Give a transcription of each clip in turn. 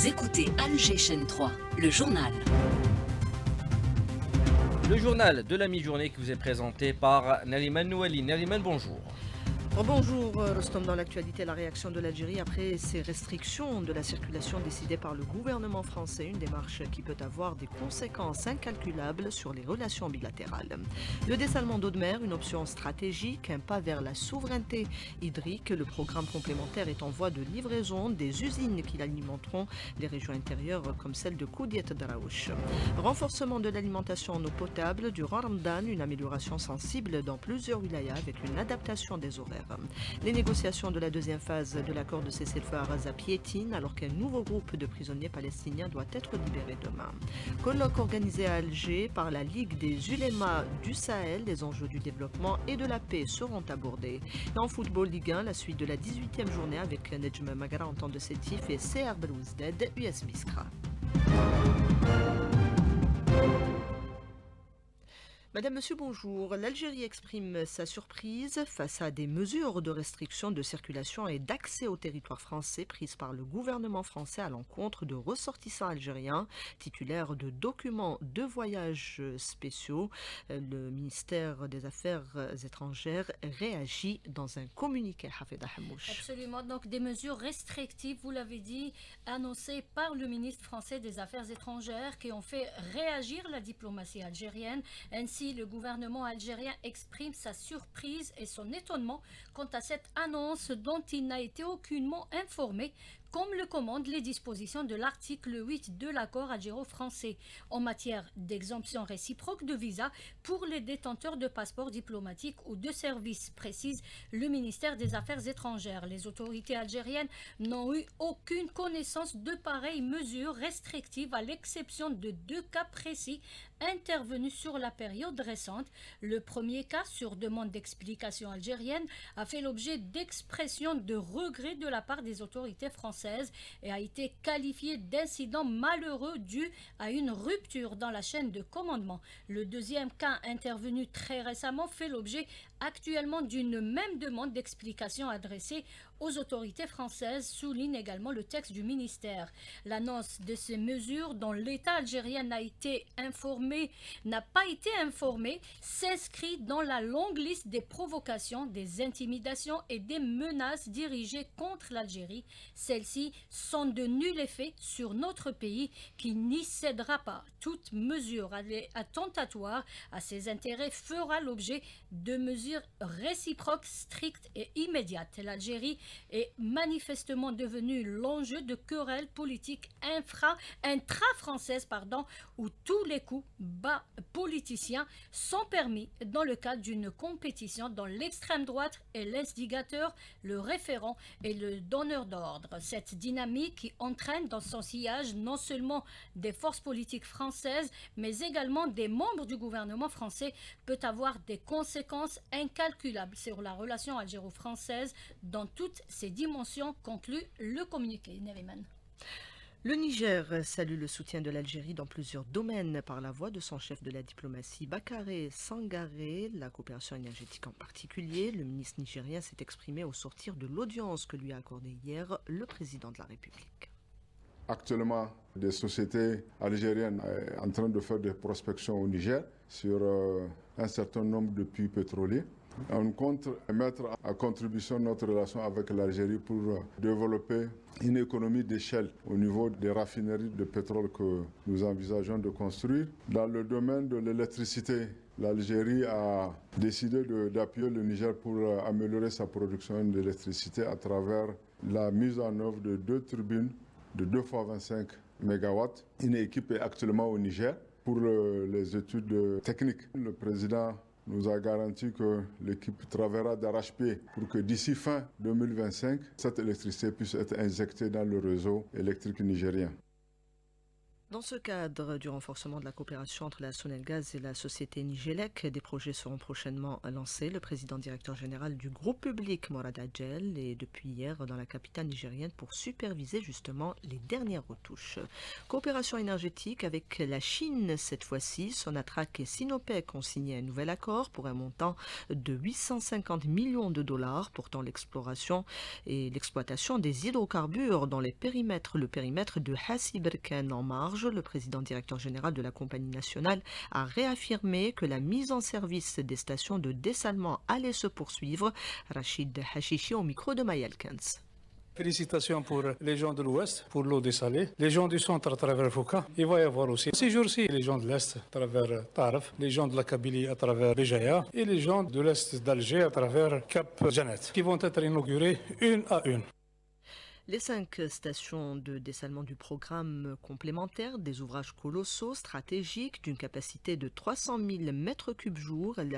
Vous écoutez Alger Chaîne 3, le journal. Le journal de la mi-journée qui vous est présenté par Nariman Nouali. Nariman, bonjour. Bonjour Rostom, dans l'actualité, la réaction de l'Algérie après ces restrictions de la circulation décidées par le gouvernement français, une démarche qui peut avoir des conséquences incalculables sur les relations bilatérales. Le dessalement d'eau de mer, une option stratégique, un pas vers la souveraineté hydrique. Le programme complémentaire est en voie de livraison des usines qui alimenteront les régions intérieures comme celle de Koudiet Darawouch. Renforcement de l'alimentation en eau potable durant Ramadan, une amélioration sensible dans plusieurs wilayas avec une adaptation des horaires. Les négociations de la deuxième phase de l'accord de cessez-le-feu à Gaza piétinent alors qu'un nouveau groupe de prisonniers palestiniens doit être libéré demain. Colloque organisé à Alger par la Ligue des Ulémas du Sahel, les enjeux du développement et de la paix seront abordés. Et en football Ligue 1, la suite de la 18e journée avec Nejm Magara en temps de sétif et CR Belouizdad US Biskra. Madame, Monsieur, bonjour. L'Algérie exprime sa surprise face à des mesures de restriction de circulation et d'accès au territoire français prises par le gouvernement français à l'encontre de ressortissants algériens titulaires de documents de voyage spéciaux. Le ministère des Affaires étrangères réagit dans un communiqué. Hafeda Hamouche. Absolument. Donc des mesures restrictives, vous l'avez dit, annoncées par le ministre français des Affaires étrangères qui ont fait réagir la diplomatie algérienne. Ainsi, le gouvernement algérien exprime sa surprise et son étonnement quant à cette annonce dont il n'a été aucunement informé, comme le commandent les dispositions de l'article 8 de l'accord algéro-français en matière d'exemption réciproque de visa pour les détenteurs de passeports diplomatiques ou de services, précise le ministère des Affaires étrangères. Les autorités algériennes n'ont eu aucune connaissance de pareilles mesures restrictives à l'exception de deux cas précis intervenus sur la période récente. Le premier cas, sur demande d'explication algérienne, a fait l'objet d'expressions de regret de la part des autorités françaises et a été qualifié d'incident malheureux dû à une rupture dans la chaîne de commandement. Le deuxième cas, intervenu très récemment, fait l'objet actuellement d'une même demande d'explication adressée aux autorités françaises, souligne également le texte du ministère. L'annonce de ces mesures dont l'État algérien n'a pas été informé s'inscrit dans la longue liste des provocations, des intimidations et des menaces dirigées contre l'Algérie. Celles-ci sont de nul effet sur notre pays qui n'y cédera pas. Toute mesure attentatoire à ses intérêts fera l'objet de mesures réciproques strictes et immédiates. L'Algérie est manifestement devenue l'enjeu de querelles politiques intra-françaises où tous les coups bas politiciens sont permis dans le cadre d'une compétition dont l'extrême droite est l'instigateur, le référent et le donneur d'ordre. Cette dynamique qui entraîne dans son sillage non seulement des forces politiques françaises mais également des membres du gouvernement français peut avoir des conséquences incalculables sur la relation algéro-française dans toutes ses dimensions, conclut le communiqué. Neriman. Le Niger salue le soutien de l'Algérie dans plusieurs domaines par la voix de son chef de la diplomatie, Bakare Sangaré, la coopération énergétique en particulier. Le ministre nigérien s'est exprimé au sortir de l'audience que lui a accordée hier le président de la République. Actuellement, des sociétés algériennes sont en train de faire des prospections au Niger sur un certain nombre de puits pétroliers. On compte mettre à contribution notre relation avec l'Algérie pour développer une économie d'échelle au niveau des raffineries de pétrole que nous envisageons de construire. Dans le domaine de l'électricité, l'Algérie a décidé d'appuyer le Niger pour améliorer sa production d'électricité à travers la mise en œuvre de 2 turbines de 2 fois 25 MW. Une équipe est actuellement au Niger pour les études techniques. Le président nous a garanti que l'équipe travaillera d'arrache-pied pour que d'ici fin 2025, cette électricité puisse être injectée dans le réseau électrique nigérien. Dans ce cadre du renforcement de la coopération entre la Sonelgaz et la société Nigélec, des projets seront prochainement lancés. Le président directeur général du groupe public, Morad Adjel, est depuis hier dans la capitale nigérienne pour superviser justement les dernières retouches. Coopération énergétique avec la Chine cette fois-ci. Sonatrach et Sinopec ont signé un nouvel accord pour un montant de 850 millions de dollars portant l'exploration et l'exploitation des hydrocarbures dans le périmètre de Hassi Berken en marge. Le président directeur général de la compagnie nationale a réaffirmé que la mise en service des stations de dessalement allait se poursuivre. Rachid Hachichi au micro de Mayalkens. Félicitations pour les gens de l'Ouest, pour l'eau dessalée, les gens du centre à travers Fouca. Il va y avoir aussi ces jours-ci les gens de l'Est à travers Taraf, les gens de la Kabylie à travers Béjaïa et les gens de l'Est d'Alger à travers Cap Janet qui vont être inaugurés une à une. Les 5 stations de dessalement du programme complémentaire, des ouvrages colossaux, stratégiques, d'une capacité de 300 000 m3 jour. Elles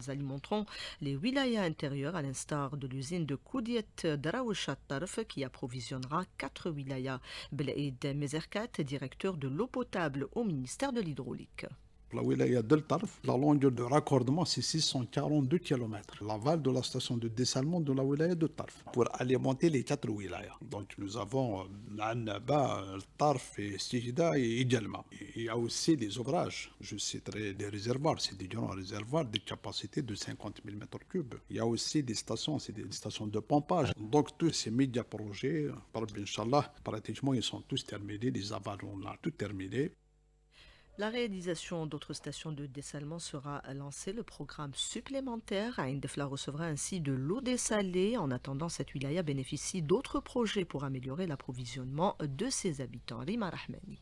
alimenteront les wilayas intérieurs, à l'instar de l'usine de Koudiet Daraweshat Tarf, qui approvisionnera 4 wilayas. Blaïd Mezerkat, directeur de l'eau potable au ministère de l'Hydraulique. La wilaya del Tarf, la longueur de raccordement c'est 642 km. L'aval de la station de dessalement de la wilaya de Tarf pour alimenter les 4 wilayas. Donc nous avons Annaba, Tarf et Stijda et Idjalma. Il y a aussi des ouvrages, je citerai des réservoirs, c'est des grands réservoirs de capacité de 50 000 m3. Il y a aussi des stations, c'est des stations de pompage. Donc tous ces méga projets, Inch'Allah, pratiquement ils sont tous terminés, les avals on a tout terminé. La réalisation d'autres stations de dessalement sera lancée. Le programme supplémentaire Ain Defla recevra ainsi de l'eau dessalée. En attendant, cette wilaya bénéficie d'autres projets pour améliorer l'approvisionnement de ses habitants. Rima Rahmani.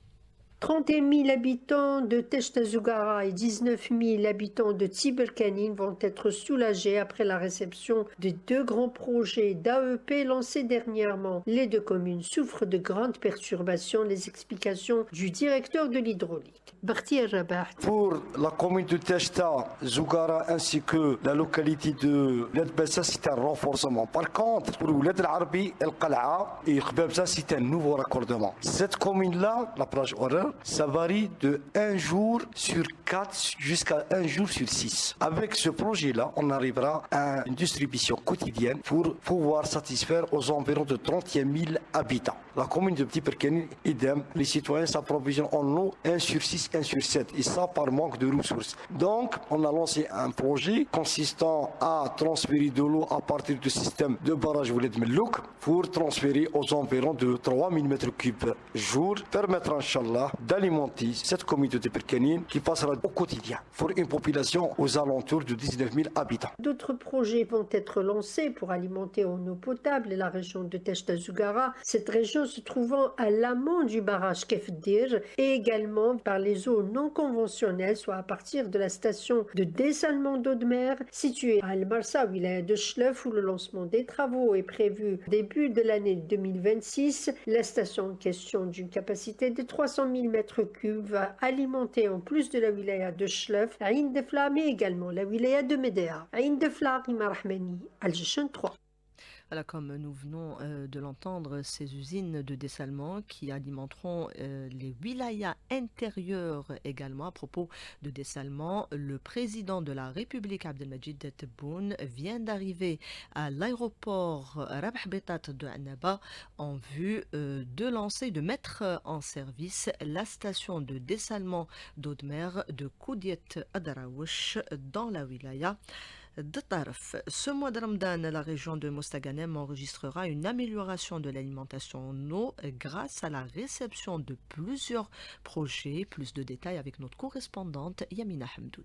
31 000 habitants de Teshta Zougara et 19 000 habitants de Tibelkanin vont être soulagés après la réception de 2 grands projets d'AEP lancés dernièrement. Les 2 communes souffrent de grandes perturbations. Les explications du directeur de l'hydraulique. Barti Rabat. Pour la commune de Teshta Zougara ainsi que la localité de Led Bessa, c'est un renforcement. Par contre, pour Led Al-Arbi, El Qal'a et Khbabza, c'est un nouveau raccordement. Cette commune-là, la plage horaire, ça varie de 1 jour sur 4 jusqu'à 1 jour sur 6. Avec ce projet-là, on arrivera à une distribution quotidienne pour pouvoir satisfaire aux environs de 31 000 habitants. La commune de Petit Perkeni, idem, les citoyens s'approvisionnent en eau 1 sur 6, 1 sur 7, et ça par manque de ressources. Donc, on a lancé un projet consistant à transférer de l'eau à partir du système de barrage Ouled Mellouk pour transférer aux environs de 3 000 m3 jour, permettre, Inch'Allah, d'alimenter cette communauté percanine qui passera au quotidien pour une population aux alentours de 19 000 habitants. D'autres projets vont être lancés pour alimenter en eau potable la région de Teshta Zougara, cette région se trouvant à l'amont du barrage Kefdir, et également par les eaux non conventionnelles, soit à partir de la station de dessalement d'eau de mer située à Al-Marsa, wilaya de Chlef, où le lancement des travaux est prévu début de l'année 2026. La station en question, d'une capacité de 300 000 m3, va alimenter en plus de la wilaya de Chlef, Ain Defla, mais également la wilaya de Médéa. Ain Defla, Rima Rahmani, Al-Jishan 3. Voilà, comme nous venons de l'entendre, ces usines de dessalement qui alimenteront les wilayas intérieurs également. À propos de dessalement, le président de la République, Abdelmajid Tebboune, vient d'arriver à l'aéroport Rabah Betat de Annaba en vue de mettre en service la station de dessalement d'eau de mer de Koudiet Daraweshat dans la wilaya de Tarf. Ce mois de Ramadan, la région de Mostaganem enregistrera une amélioration de l'alimentation en eau grâce à la réception de plusieurs projets. Plus de détails avec notre correspondante Yamina Hamdoud.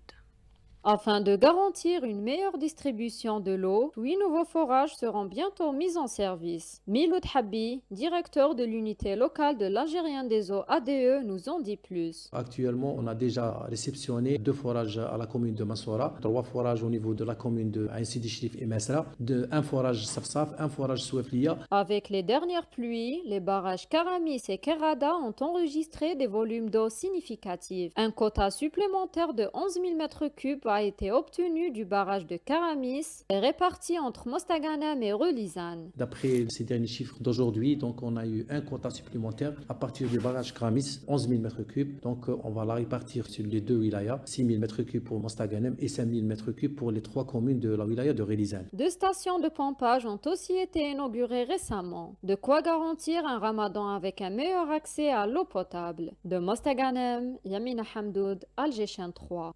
Afin de garantir une meilleure distribution de l'eau, 8 nouveaux forages seront bientôt mis en service. Miloud Habi, directeur de l'unité locale de l'Algérien des eaux ADE, nous en dit plus. Actuellement, on a déjà réceptionné 2 forages à la commune de Massoura, 3 forages au niveau de la commune de Ain Sidi Chrif et Mesra, 1 forage Safsaf, 1 forage Soueflia. Avec les dernières pluies, les barrages Karamis et Kerada ont enregistré des volumes d'eau significatifs. Un quota supplémentaire de 11 000 m3 a été obtenu du barrage de Karamis et réparti entre Mostaganem et Relizane. D'après ces derniers chiffres d'aujourd'hui, donc on a eu un quota supplémentaire à partir du barrage Karamis, 11 000 m3. Donc on va la répartir sur les deux wilayas, 6 000 m3 pour Mostaganem et 5 000 m3 pour les 3 communes de la wilaya de Relizane. 2 stations de pompage ont aussi été inaugurées récemment. De quoi garantir un ramadan avec un meilleur accès à l'eau potable. De Mostaganem, Yamina Hamdoud, Alger 3.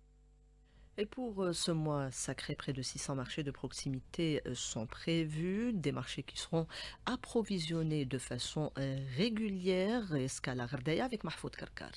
Et pour ce mois sacré, près de 600 marchés de proximité sont prévus, des marchés qui seront approvisionnés de façon régulière. Escala Gherdaya avec Mahfoud Karkar.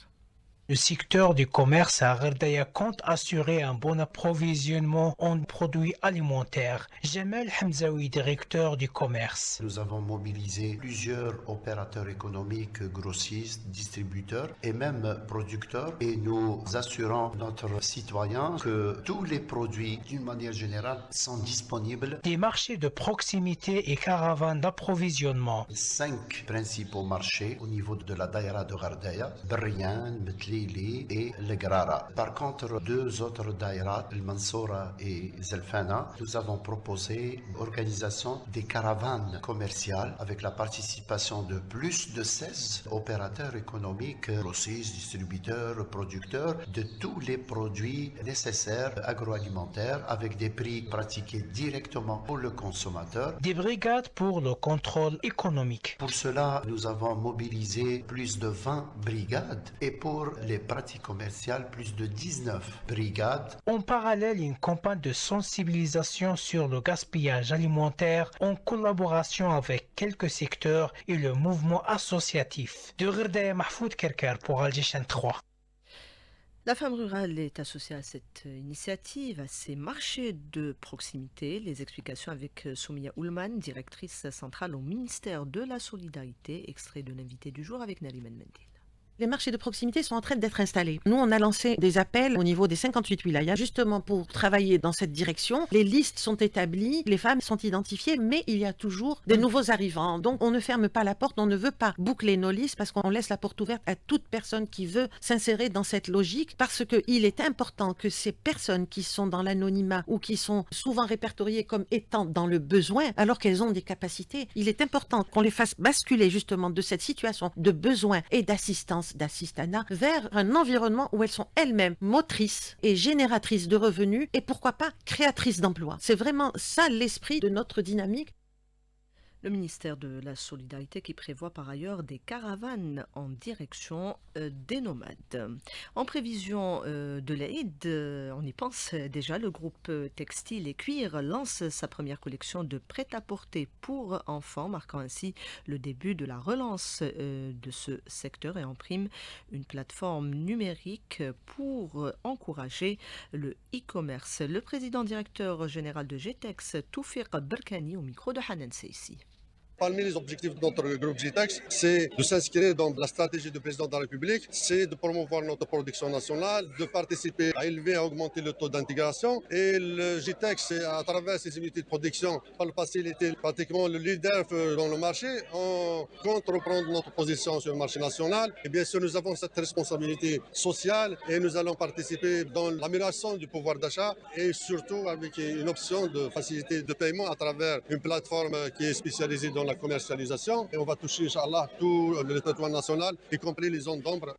Le secteur du commerce à Gherdaya compte assurer un bon approvisionnement en produits alimentaires. Jamal Hamzaoui, directeur du commerce. Nous avons mobilisé plusieurs opérateurs économiques, grossistes, distributeurs et même producteurs, et nous assurons notre citoyen que tous les produits, d'une manière générale, sont disponibles. Des marchés de proximité et caravanes d'approvisionnement. 5 principaux marchés au niveau de la Daïra de Gherdaya, Berrian, Metli et le Grara. Par contre, 2 autres daïras, le Mansoura et Zelfana, nous avons proposé l'organisation des caravanes commerciales avec la participation de plus de 16 opérateurs économiques, grossistes, distributeurs, producteurs de tous les produits nécessaires agroalimentaires avec des prix pratiqués directement pour le consommateur. Des brigades pour le contrôle économique. Pour cela, nous avons mobilisé plus de 20 brigades et pour les pratiques commerciales, plus de 19 brigades. En parallèle, une campagne de sensibilisation sur le gaspillage alimentaire en collaboration avec quelques secteurs et le mouvement associatif. De Gherdaya, Mahfoud Karkar pour Alger 3. La femme rurale est associée à cette initiative, à ces marchés de proximité. Les explications avec Soumia Oulman, directrice centrale au ministère de la Solidarité, extrait de l'invité du jour avec Nariman Mendil. Les marchés de proximité sont en train d'être installés. Nous, on a lancé des appels au niveau des 58 wilayas, justement pour travailler dans cette direction. Les listes sont établies, les femmes sont identifiées, mais il y a toujours des nouveaux arrivants. Donc, on ne ferme pas la porte, on ne veut pas boucler nos listes parce qu'on laisse la porte ouverte à toute personne qui veut s'insérer dans cette logique, parce qu'il est important que ces personnes qui sont dans l'anonymat ou qui sont souvent répertoriées comme étant dans le besoin, alors qu'elles ont des capacités, il est important qu'on les fasse basculer justement de cette situation de besoin et d'assistance, d'assistanat, vers un environnement où elles sont elles-mêmes motrices et génératrices de revenus et pourquoi pas créatrices d'emplois. C'est vraiment ça l'esprit de notre dynamique. Le ministère de la Solidarité qui prévoit par ailleurs des caravanes en direction des nomades. En prévision de l'Aïd, on y pense déjà, le groupe Textile et Cuir lance sa première collection de prêt-à-porter pour enfants, marquant ainsi le début de la relance de ce secteur et en prime une plateforme numérique pour encourager le e-commerce. Le président directeur général de GTEX, Toufiq Berkani, au micro de Hanan Seissi. Parmi les objectifs de notre groupe GTEX, c'est de s'inscrire dans la stratégie du président de la République, c'est de promouvoir notre production nationale, de participer à élever et à augmenter le taux d'intégration. Et le GTEX, à travers ses unités de production, par le passé, il était pratiquement le leader dans le marché. On compte reprendre notre position sur le marché national. Et bien sûr, nous avons cette responsabilité sociale et nous allons participer dans l'amélioration du pouvoir d'achat et surtout avec une option de facilité de paiement à travers une plateforme qui est spécialisée dans la commercialisation, et on va toucher, Inch'Allah, tout le territoire national, y compris les zones d'ombre.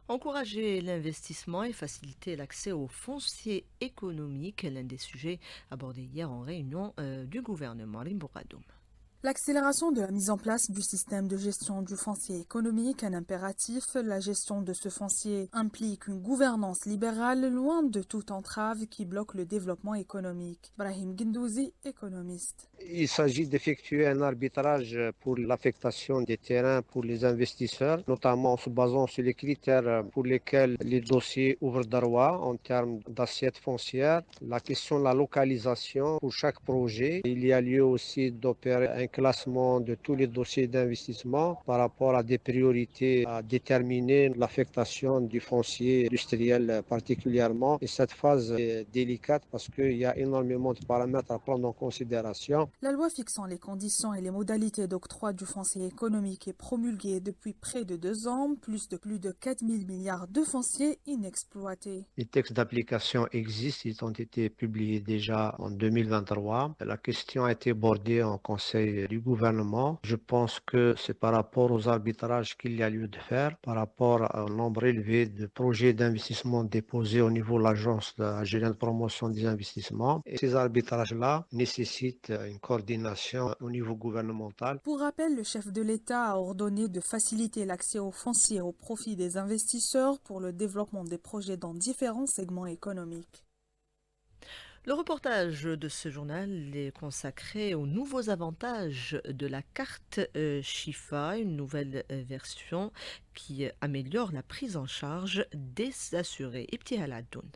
Encourager l'investissement et faciliter l'accès au foncier économique, l'un des sujets abordés hier en réunion du gouvernement. Rimbouradoum. L'accélération de la mise en place du système de gestion du foncier économique est un impératif. La gestion de ce foncier implique une gouvernance libérale loin de toute entrave qui bloque le développement économique. Brahim Gendouzi, économiste. Il s'agit d'effectuer un arbitrage pour l'affectation des terrains pour les investisseurs, notamment en se basant sur les critères pour lesquels les dossiers ouvrent droit en termes d'assiette foncière. La question de la localisation pour chaque projet. Il y a lieu aussi d'opérer un classement de tous les dossiers d'investissement par rapport à des priorités à déterminer l'affectation du foncier industriel particulièrement. Et cette phase est délicate parce qu'il y a énormément de paramètres à prendre en considération. La loi fixant les conditions et les modalités d'octroi du foncier économique est promulguée depuis près de 2 ans, plus de 4 000 milliards de foncier inexploités. Les textes d'application existent, ils ont été publiés déjà en 2023. La question a été abordée en Conseil du gouvernement. Je pense que c'est par rapport aux arbitrages qu'il y a lieu de faire, par rapport au nombre élevé de projets d'investissement déposés au niveau de l'Agence algérienne de promotion des investissements. Et ces arbitrages-là nécessitent une coordination au niveau gouvernemental. Pour rappel, le chef de l'État a ordonné de faciliter l'accès au foncier au profit des investisseurs pour le développement des projets dans différents segments économiques. Le reportage de ce journal est consacré aux nouveaux avantages de la carte Chifa, une nouvelle version qui améliore la prise en charge des assurés. Ibti Haladoun.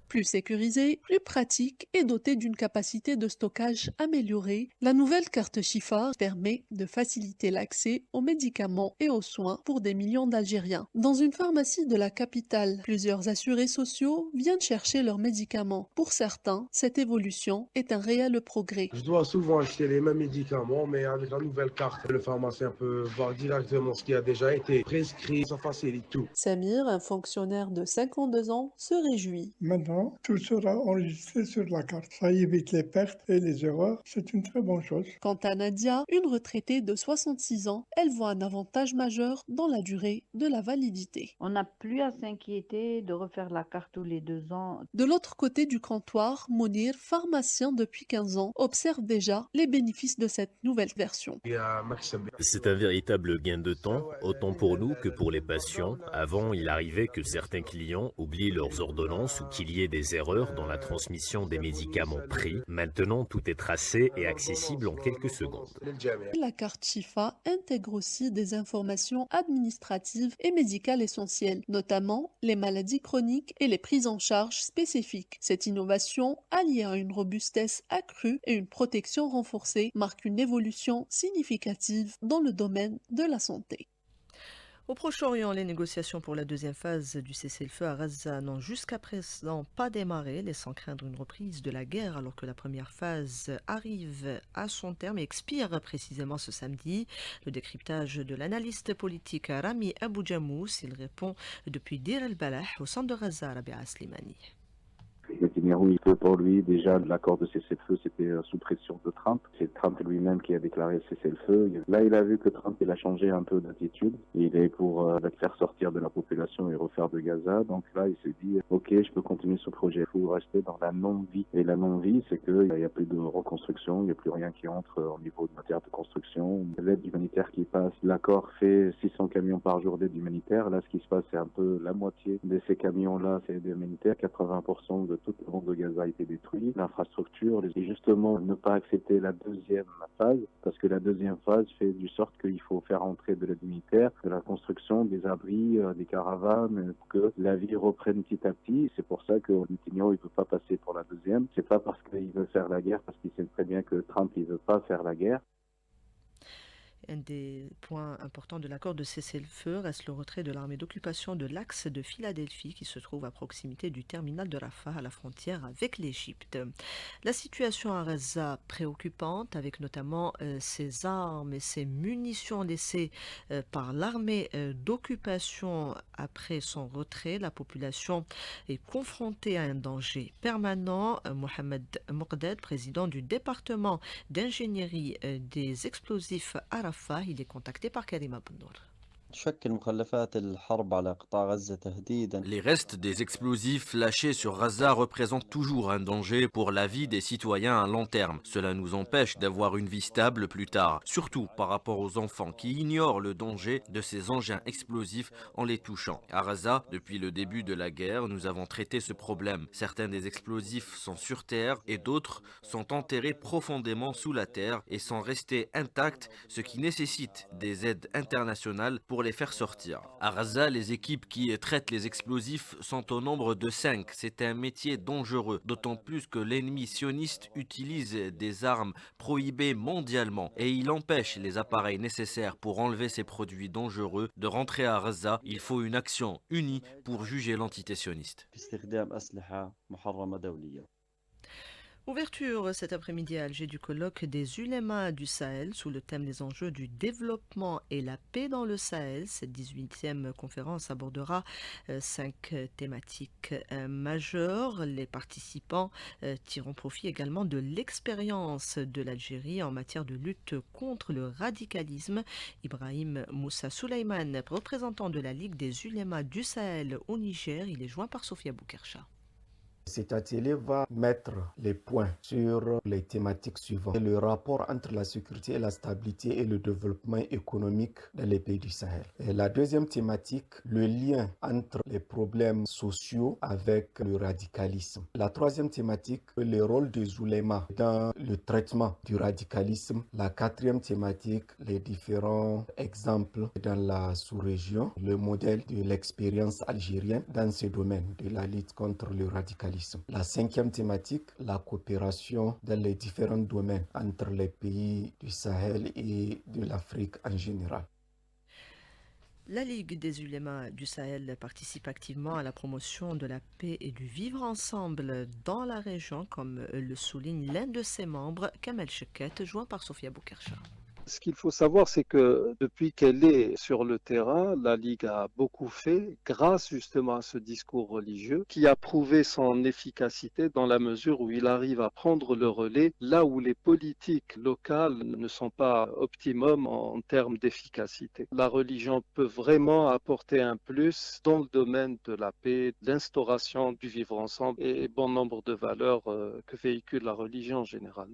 Plus sécurisée, plus pratique et dotée d'une capacité de stockage améliorée, la nouvelle carte Chifa permet de faciliter l'accès aux médicaments et aux soins pour des millions d'Algériens. Dans une pharmacie de la capitale, plusieurs assurés sociaux viennent chercher leurs médicaments. Pour certains, cette évolution est un réel progrès. Je dois souvent acheter les mêmes médicaments, mais avec la nouvelle carte, le pharmacien peut voir directement ce qui a déjà été prescrit, ça facilite tout. Samir, un fonctionnaire de 52 ans, se réjouit. Maintenant, tout sera enregistré sur la carte. Ça évite les pertes et les erreurs. C'est une très bonne chose. Quant à Nadia, une retraitée de 66 ans, elle voit un avantage majeur dans la durée de la validité. On n'a plus à s'inquiéter de refaire la carte tous les 2 ans. De l'autre côté du comptoir, Mounir, pharmacien depuis 15 ans, observe déjà les bénéfices de cette nouvelle version. C'est un véritable gain de temps, autant pour nous que pour les patients. Avant, il arrivait que certains clients oublient leurs ordonnances ou qu'il y ait des erreurs dans la transmission des médicaments pris. Maintenant, tout est tracé et accessible en quelques secondes. La carte Chifa intègre aussi des informations administratives et médicales essentielles, notamment les maladies chroniques et les prises en charge spécifiques. Cette innovation, alliée à une robustesse accrue et une protection renforcée, marque une évolution significative dans le domaine de la santé. Au Proche-Orient, les négociations pour la deuxième phase du cessez-le-feu à Gaza n'ont jusqu'à présent pas démarré, laissant craindre une reprise de la guerre alors que la première phase arrive à son terme et expire précisément ce samedi. Le décryptage de l'analyste politique Rami Aboudjamous, il répond depuis Dir el-Balah au centre de Gaza, Rabia Slimani. Netanyahou, pour lui, déjà, l'accord de cessez-le-feu, c'était sous pression de Trump. C'est Trump lui-même qui a déclaré cessez-le-feu. Là, il a vu que Trump, il a changé un peu d'attitude. Il est pour faire sortir de la population et refaire de Gaza. Donc là, il s'est dit, OK, je peux continuer ce projet. Il faut rester dans la non-vie. Et la non-vie, c'est qu'il n'y a plus de reconstruction, il n'y a plus rien qui entre au niveau de matière de construction. L'aide humanitaire qui passe, l'accord fait 600 camions par jour d'aide humanitaire. Là, ce qui se passe, c'est un peu la moitié de ces camions-là, c'est aide humanitaire. 80% de toute la bande de Gaza a été détruit. L'infrastructure, et justement, ne pas accepter la deuxième phase, parce que la deuxième phase fait du sorte qu'il faut faire entrer de l'aide humanitaire, de la construction, des abris, des caravanes, que la vie reprenne petit à petit. C'est pour ça que Netanyahu, il ne veut pas passer pour la deuxième. C'est pas parce qu'il veut faire la guerre, parce qu'il sait très bien que Trump, il veut pas faire la guerre. Un des points importants de l'accord de cessez-le-feu reste le retrait de l'armée d'occupation de l'axe de Philadelphie qui se trouve à proximité du terminal de Rafah à la frontière avec l'Égypte. La situation à Gaza préoccupante avec notamment ces armes et ces munitions laissées par l'armée d'occupation après son retrait. La population est confrontée à un danger permanent. Mohamed Moqdad, président du département d'ingénierie des explosifs à Rafah, il est contacté par Karima Bennour. Les restes des explosifs lâchés sur Gaza représentent toujours un danger pour la vie des citoyens à long terme. Cela nous empêche d'avoir une vie stable plus tard, surtout par rapport aux enfants qui ignorent le danger de ces engins explosifs en les touchant. À Gaza, depuis le début de la guerre, nous avons traité ce problème. Certains des explosifs sont sur terre et d'autres sont enterrés profondément sous la terre et sont restés intacts, ce qui nécessite des aides internationales pour les faire sortir. À Gaza, les équipes qui traitent les explosifs sont au nombre de 5. C'est un métier dangereux, d'autant plus que l'ennemi sioniste utilise des armes prohibées mondialement et il empêche les appareils nécessaires pour enlever ces produits dangereux de rentrer à Gaza. Il faut une action unie pour juger l'entité sioniste. Ouverture cet après-midi à Alger du colloque des ulémas du Sahel sous le thème des enjeux du développement et la paix dans le Sahel. Cette 18e conférence abordera 5 thématiques majeures. Les participants tireront profit également de l'expérience de l'Algérie en matière de lutte contre le radicalisme. Ibrahim Moussa Souleyman, représentant de la Ligue des ulémas du Sahel au Niger, il est joint par Sofia Boukercha. Cet atelier va mettre les points sur les thématiques suivantes. Le rapport entre la sécurité et la stabilité et le développement économique dans les pays du Sahel. Et la deuxième thématique, le lien entre les problèmes sociaux avec le radicalisme. La troisième thématique, le rôle des oulémas dans le traitement du radicalisme. La quatrième thématique, les différents exemples dans la sous-région, le modèle de l'expérience algérienne dans ce domaine de la lutte contre le radicalisme. La cinquième thématique, la coopération dans les différents domaines entre les pays du Sahel et de l'Afrique en général. La Ligue des ulémas du Sahel participe activement à la promotion de la paix et du vivre ensemble dans la région, comme le souligne l'un de ses membres, Kamel Cheket, joint par Sofia Boukercha. Ce qu'il faut savoir, c'est que depuis qu'elle est sur le terrain, la Ligue a beaucoup fait grâce justement à ce discours religieux qui a prouvé son efficacité dans la mesure où il arrive à prendre le relais là où les politiques locales ne sont pas optimum en termes d'efficacité. La religion peut vraiment apporter un plus dans le domaine de la paix, de l'instauration du vivre ensemble et bon nombre de valeurs que véhicule la religion en général.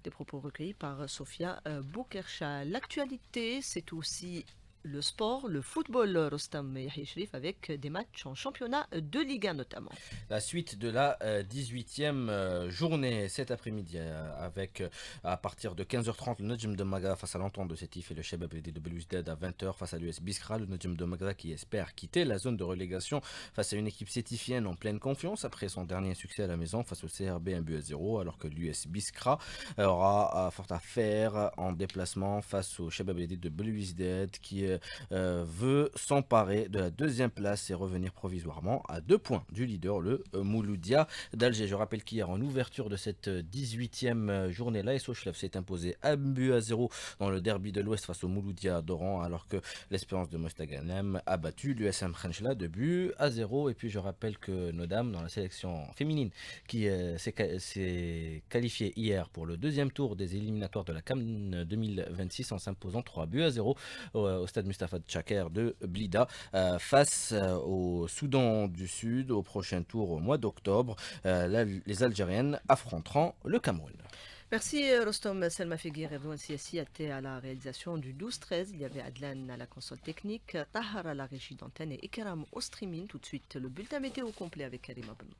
Des propos recueillis par Sofia Boukercha. L'actualité, c'est aussi le sport, le football, Rostam Yahi-Shrif, avec des matchs en championnat de Ligue 1 notamment. La suite de la 18e journée cet après-midi avec à partir de 15h30 le Nadjem de Maghra face à l'Entente de Sétif et le Chebab de Belouizdad à 20h face à l'US Biskra. Le Nadjem de Maghra qui espère quitter la zone de relégation face à une équipe sétifienne en pleine confiance après son dernier succès à la maison face au CRB 1-0, alors que l'US Biskra aura fort à faire en déplacement face au Chebab de Belouizdad qui veut s'emparer de la deuxième place et revenir provisoirement à 2 points du leader, le Mouloudia d'Alger. Je rappelle qu'hier, en ouverture de cette 18e journée, l'AS Ochlef s'est imposé 1-0 dans le derby de l'Ouest face au Mouloudia d'Oran, alors que l'Espérance de Mostaganem a battu l'USM Khenchela 2-0. Et puis je rappelle que nos dames dans la sélection féminine qui s'est qualifiée hier pour le deuxième tour des éliminatoires de la CAN 2026 en s'imposant 3-0 au stade Mustafa Tchaker de Blida face au Soudan du Sud au prochain tour au mois d'octobre. Les Algériennes affronteront le Cameroun. Merci Rostom. Selma Fegir et Redouane Siassi étaient à la réalisation du 12-13. Il y avait Adlan à la console technique, Tahar à la régie d'antenne et Ikram au streaming. Tout de suite le bulletin météo complet avec Karima Benour.